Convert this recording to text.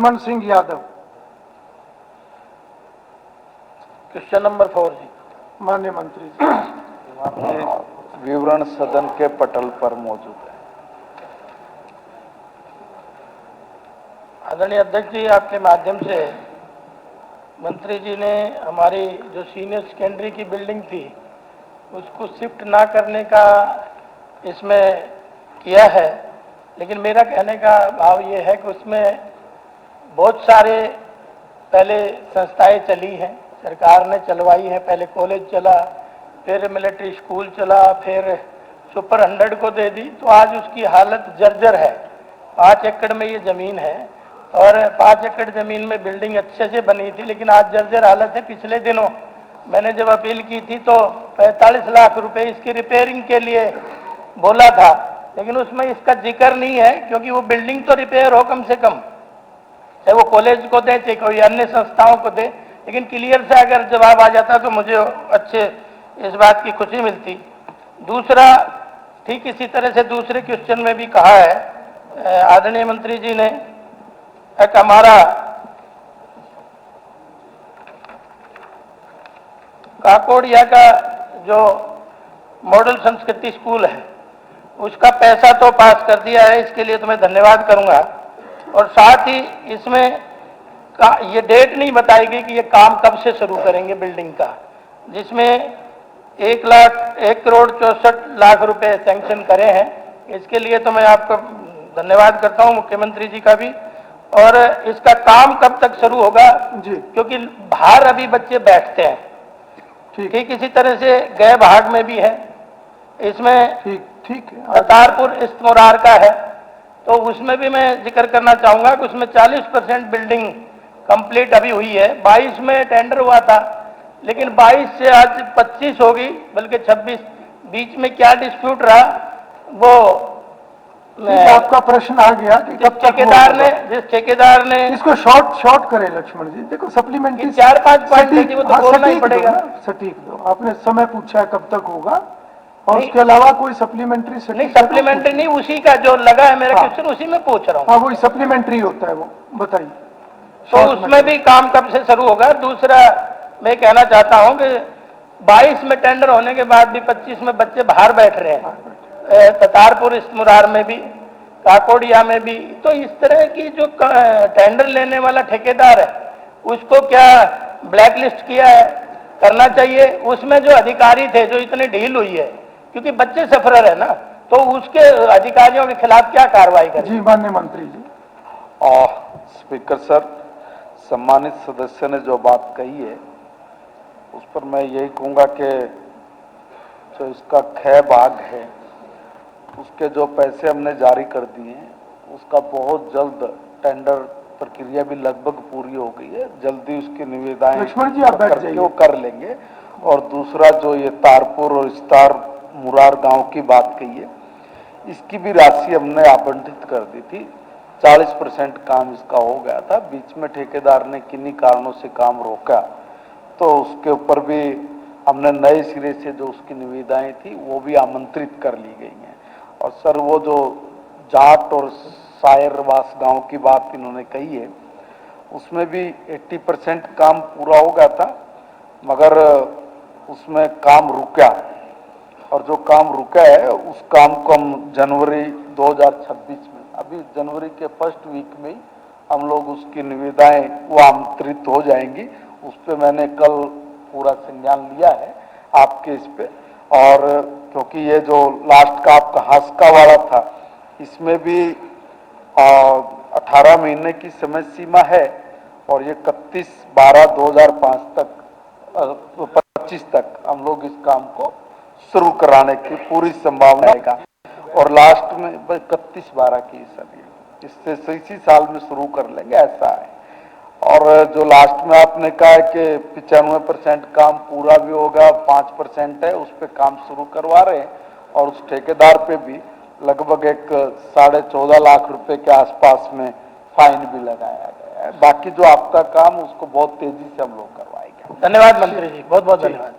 Lakshman Singh Yadav. Question number 4 जी। माननीय मंत्री जी, विवरण सदन के पटल पर मौजूद है। आदरणीय अध्यक्ष जी, आपके माध्यम से मंत्री जी ने हमारी जो सीनियर सेकेंडरी की बिल्डिंग थी उसको शिफ्ट ना करने का इसमें किया है, लेकिन मेरा कहने का भाव ये है कि उसमें बहुत सारे पहले संस्थाएं चली हैं, सरकार ने चलवाई है। पहले कॉलेज चला, फिर मिलिट्री स्कूल चला, फिर सुपर 100 को दे दी, तो आज उसकी हालत जर्जर है। 5 एकड़ में ये जमीन है और 5 एकड़ जमीन में बिल्डिंग अच्छे से बनी थी, लेकिन आज जर्जर हालत है। पिछले दिनों मैंने जब अपील की थी तो 45 लाख रुपए इसकी रिपेयरिंग के लिए बोला था, लेकिन उसमें इसका जिक्र नहीं है, क्योंकि वो बिल्डिंग तो रिपेयर हो कम से कम, चाहे वो कॉलेज को दे चाहे कोई अन्य संस्थाओं को दे, लेकिन क्लियर से अगर जवाब आ जाता तो मुझे अच्छे इस बात की खुशी मिलती। दूसरा, ठीक इसी तरह से दूसरे क्वेश्चन में भी कहा है आदरणीय मंत्री जी ने, एक हमारा काकोड़िया का जो मॉडल संस्कृति स्कूल है उसका पैसा तो पास कर दिया है, इसके लिए तो मैं धन्यवाद करूंगा। और साथ ही इसमें ये डेट नहीं बताई गई कि ये काम कब से शुरू करेंगे बिल्डिंग का, जिसमें 1 करोड़ 64 लाख रुपए सैंक्शन करे हैं। इसके लिए तो मैं आपका धन्यवाद करता हूं, मुख्यमंत्री जी का भी। और इसका काम कब तक शुरू होगा जी, क्योंकि बाहर अभी बच्चे बैठते हैं, ठीक इसी तरह से गए भाग में भी है, इसमें ठीक है, करतारपुर इस्तमुरार का है, तो उसमें भी मैं जिक्र करना चाहूंगा कि उसमें 40% बिल्डिंग कंप्लीट अभी हुई है। 22 में टेंडर हुआ था, लेकिन 22 से आज 25 हो गई, बल्कि 26। बीच में क्या डिस्प्यूट रहा वो आपका प्रश्न आ गया कि कब तक जिस ठेकेदार ने इसको शॉर्ट करे। लक्ष्मण जी देखो, सप्लीमेंट्री 4-5 पॉइंट थे, वो तो बोलना ही पड़ेगा। सटीक दो, आपने समय पूछा है कब तक होगा, और उसके अलावा कोई सप्लीमेंट्री नहीं, सप्लीमेंट्री नहीं, उसी का जो लगा है मेरा क्वेश्चन, उसी में पूछ रहा हूँ। हाँ, वही सप्लीमेंट्री होता है, वो बताइए। तो उसमें भी काम कब से शुरू होगा? दूसरा मैं कहना चाहता हूं कि 22 में टेंडर होने के बाद भी 25 में बच्चे बाहर बैठ रहे हैं, करतारपुर इस्तमुरार में भी, काकोड़िया में भी। तो इस तरह की जो टेंडर लेने वाला ठेकेदार है उसको क्या ब्लैक लिस्ट किया है? करना चाहिए। उसमें जो अधिकारी थे जो इतने ढील हुई है, क्योंकि बच्चे सफरर है ना, तो उसके अधिकारियों के खिलाफ क्या कार्रवाई करें? जी माननीय मंत्री जी। स्पीकर सर, सम्मानित सदस्य ने जो बात कही है उस पर मैं यही कहूंगा कि जो इसका ख भाग है उसके जो पैसे हमने जारी कर दिए हैं उसका बहुत जल्द टेंडर प्रक्रिया भी लगभग पूरी हो गई है, जल्दी उसकी निविदाएं लक्ष्मण जी आप बैठ जाइए, वो कर लेंगे। और दूसरा जो ये तारपुर और इस्तार मुरार गांव की बात कही है, इसकी भी राशि हमने आवंटित कर दी थी। 40% काम इसका हो गया था, बीच में ठेकेदार ने किन्हीं कारणों से काम रोका, तो उसके ऊपर भी हमने नए सिरे से जो उसकी निविदाएं थी वो भी आमंत्रित कर ली गई हैं। और सर, वो जो जाट और सायरवास गांव की बात इन्होंने कही है, उसमें भी 80% काम पूरा हो गया था, मगर उसमें काम रुका, और जो काम रुका है उस काम को हम जनवरी 2026 में, अभी जनवरी के फर्स्ट वीक में ही हम लोग उसकी निविदाएं वो आमंत्रित हो जाएंगी। उस पर मैंने कल पूरा संज्ञान लिया है आपके इस पे। और क्योंकि ये जो लास्ट का आपका हास्का वाला था, इसमें भी 18 महीने की समय सीमा है, और ये 31/12/2005 तक 25 तक हम लोग इस काम को शुरू कराने की पूरी संभावना है। और लास्ट में 31/12 की सभी, इससे इसी साल में शुरू कर लेंगे, ऐसा है। और जो लास्ट में आपने कहा है कि 95% काम पूरा भी होगा, 5% है उस पर काम शुरू करवा रहे हैं, और उस ठेकेदार पे भी लगभग एक 14.5 लाख रुपए के आसपास में फाइन भी लगाया गया है। बाकी जो आपका काम उसको बहुत तेजी से हम लोग करवाएंगे। धन्यवाद मंत्री जी, बहुत बहुत धन्यवाद।